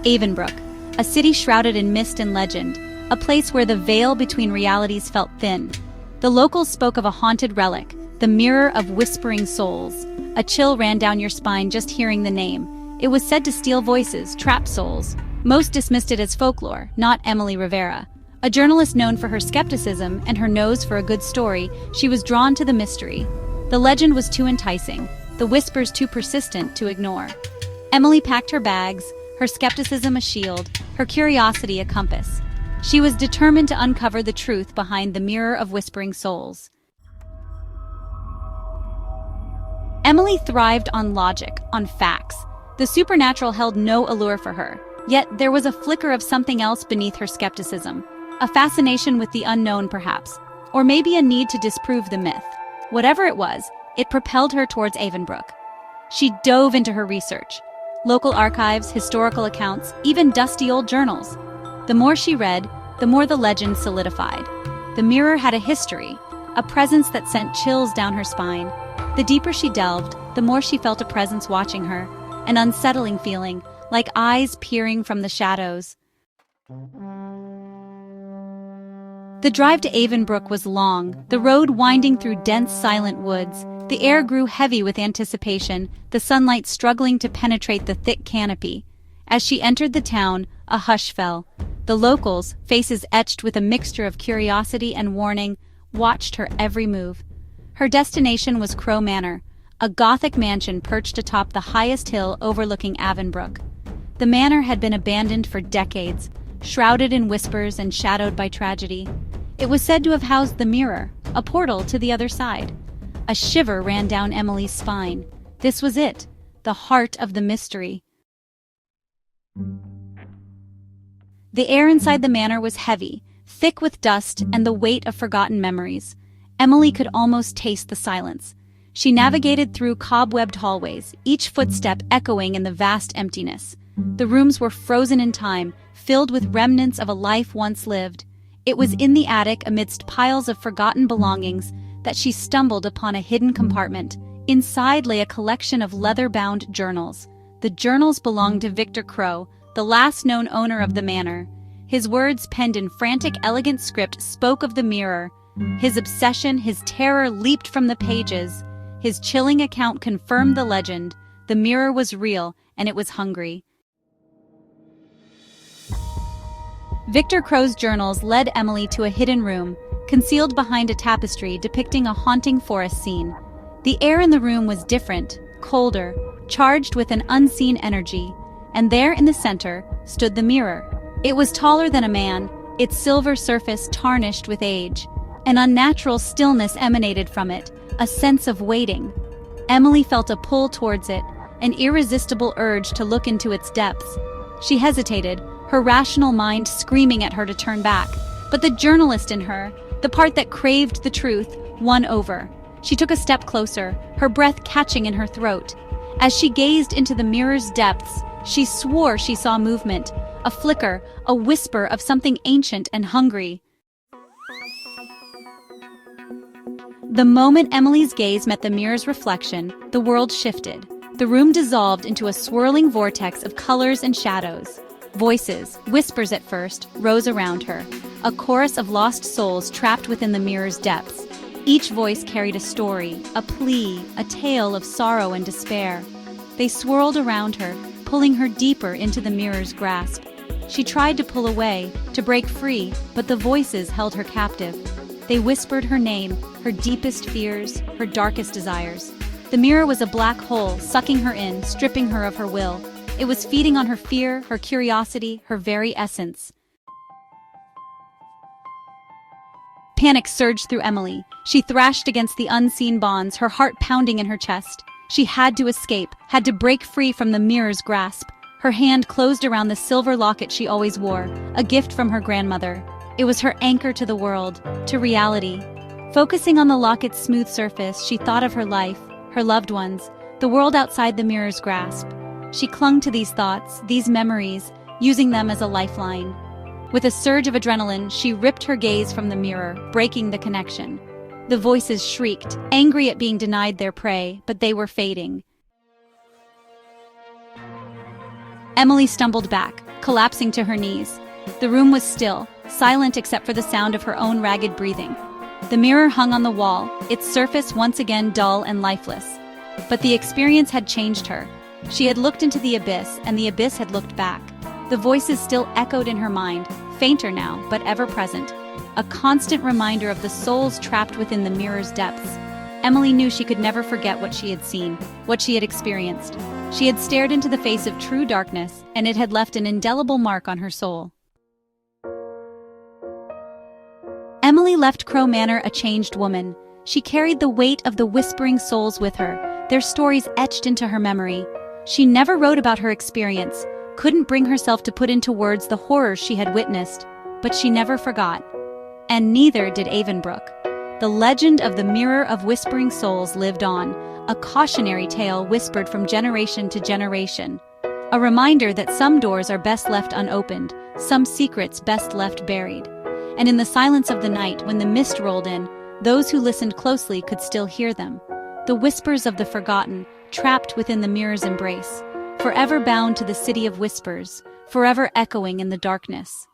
Avonbrook, a city shrouded in mist and legend, a place where the veil between realities felt thin. The locals spoke of a haunted relic, the Mirror of Whispering Souls. A chill ran down your spine just hearing the name. It was said to steal voices, trap souls. Most dismissed it as folklore, not Emily Rivera. A journalist known for her skepticism and her nose for a good story, she was drawn to the mystery. The legend was too enticing, the whispers too persistent to ignore. Emily packed her bags, her skepticism a shield, her curiosity a compass. She was determined to uncover the truth behind the Mirror of Whispering Souls. Emily thrived on logic, on facts. The supernatural held no allure for her, yet there was a flicker of something else beneath her skepticism. A fascination with the unknown, perhaps, or maybe a need to disprove the myth. Whatever it was, it propelled her towards Avonbrook. She dove into her research. Local archives, historical accounts, even dusty old journals. The more she read, the more the legend solidified. The mirror had a history, a presence that sent chills down her spine. The deeper she delved, the more she felt a presence watching her, an unsettling feeling, like eyes peering from the shadows. The drive to Avonbrook was long, the road winding through dense, silent woods. The air grew heavy with anticipation, the sunlight struggling to penetrate the thick canopy. As she entered the town, a hush fell. The locals, faces etched with a mixture of curiosity and warning, watched her every move. Her destination was Crow Manor, a Gothic mansion perched atop the highest hill overlooking Avonbrook. The manor had been abandoned for decades, shrouded in whispers and shadowed by tragedy. It was said to have housed the mirror, a portal to the other side. A shiver ran down Emily's spine. This was it, the heart of the mystery. The air inside the manor was heavy, thick with dust and the weight of forgotten memories. Emily could almost taste the silence. She navigated through cobwebbed hallways, each footstep echoing in the vast emptiness. The rooms were frozen in time, filled with remnants of a life once lived. It was in the attic, amidst piles of forgotten belongings, that she stumbled upon a hidden compartment. Inside lay a collection of leather-bound journals. The journals belonged to Victor Crow, the last known owner of the manor. His words, penned in frantic, elegant script, spoke of the mirror. His obsession, his terror leaped from the pages. His chilling account confirmed the legend. The mirror was real, and it was hungry. Victor Crow's journals led Emily to a hidden room, concealed behind a tapestry depicting a haunting forest scene. The air in the room was different, colder, charged with an unseen energy, and there in the center stood the mirror. It was taller than a man, its silver surface tarnished with age. An unnatural stillness emanated from it, a sense of waiting. Emily felt a pull towards it, an irresistible urge to look into its depths. She hesitated, her rational mind screaming at her to turn back. But the journalist in her, the part that craved the truth, won over. She took a step closer, her breath catching in her throat. As she gazed into the mirror's depths, she swore she saw movement, a flicker, a whisper of something ancient and hungry. The moment Emily's gaze met the mirror's reflection, the world shifted. The room dissolved into a swirling vortex of colors and shadows. Voices, whispers at first, rose around her, a chorus of lost souls trapped within the mirror's depths. Each voice carried a story, a plea, a tale of sorrow and despair. They swirled around her, pulling her deeper into the mirror's grasp. She tried to pull away, to break free, but the voices held her captive. They whispered her name, her deepest fears, her darkest desires. The mirror was a black hole, sucking her in, stripping her of her will. It was feeding on her fear, her curiosity, her very essence. Panic surged through Emily. She thrashed against the unseen bonds, her heart pounding in her chest. She had to escape, had to break free from the mirror's grasp. Her hand closed around the silver locket she always wore, a gift from her grandmother. It was her anchor to the world, to reality. Focusing on the locket's smooth surface, she thought of her life, her loved ones, the world outside the mirror's grasp. She clung to these thoughts, these memories, using them as a lifeline. With a surge of adrenaline, she ripped her gaze from the mirror, breaking the connection. The voices shrieked, angry at being denied their prey, but they were fading. Emily stumbled back, collapsing to her knees. The room was still, silent except for the sound of her own ragged breathing. The mirror hung on the wall, its surface once again dull and lifeless. But the experience had changed her. She had looked into the abyss, and the abyss had looked back. The voices still echoed in her mind, fainter now, but ever present. A constant reminder of the souls trapped within the mirror's depths. Emily knew she could never forget what she had seen, what she had experienced. She had stared into the face of true darkness, and it had left an indelible mark on her soul. Emily left Crow Manor a changed woman. She carried the weight of the whispering souls with her, their stories etched into her memory. She never wrote about her experience, couldn't bring herself to put into words the horrors she had witnessed, but she never forgot. And neither did Avonbrook. The legend of the Mirror of Whispering Souls lived on, a cautionary tale whispered from generation to generation. A reminder that some doors are best left unopened, some secrets best left buried. And in the silence of the night, when the mist rolled in, those who listened closely could still hear them. The whispers of the forgotten, trapped within the mirror's embrace, forever bound to the city of whispers, forever echoing in the darkness.